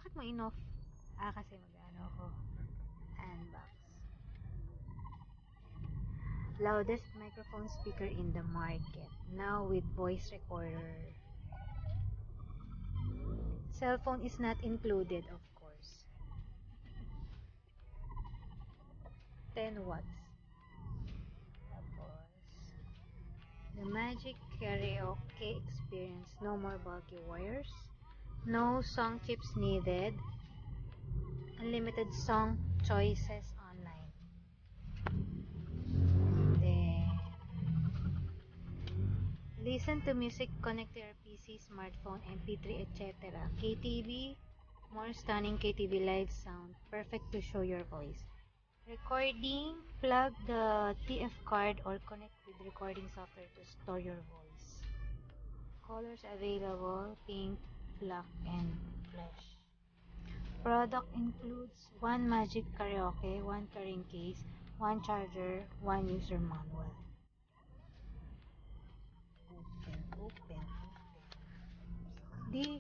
Bakit mo in-off? Kasi mag-ano ako. Unbox. Loudest microphone speaker in the market. Now with voice recorder. Cell phone is not included, of course. 10 watts. Tapos, the magic karaoke experience. No more bulky wires. No song chips needed. Unlimited song choices online. Then, listen to music, connect to your PC, smartphone, MP3, etc. KTV, more stunning KTV live sound, perfect to show your voice. Recording, plug the TF card or connect with recording software to store your voice. Colors available, pink, black, and flesh. Product includes one magic karaoke, one carrying case, one charger, one user manual. Open. Di.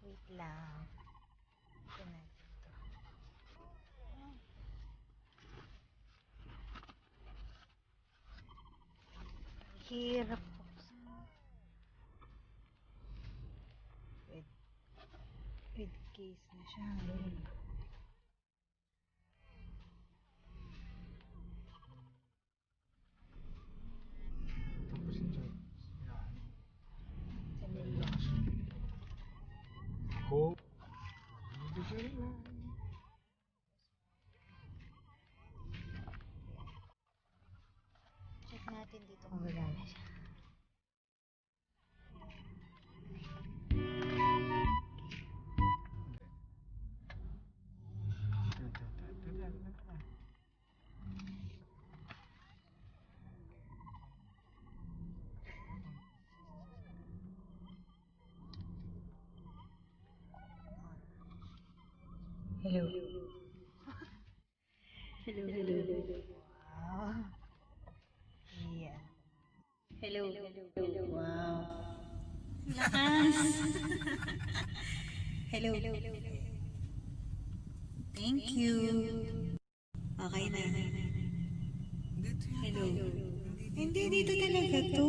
Wait lang. Ito na dito. Hirap buksan. With case na siya. Ko. Check natin dito kung gagana siya. Hello. Hello. Wow. Yan. Hello. Wow. Lakas. Hello. Thank you. Okay na. Hello. Hindi, dito talaga to.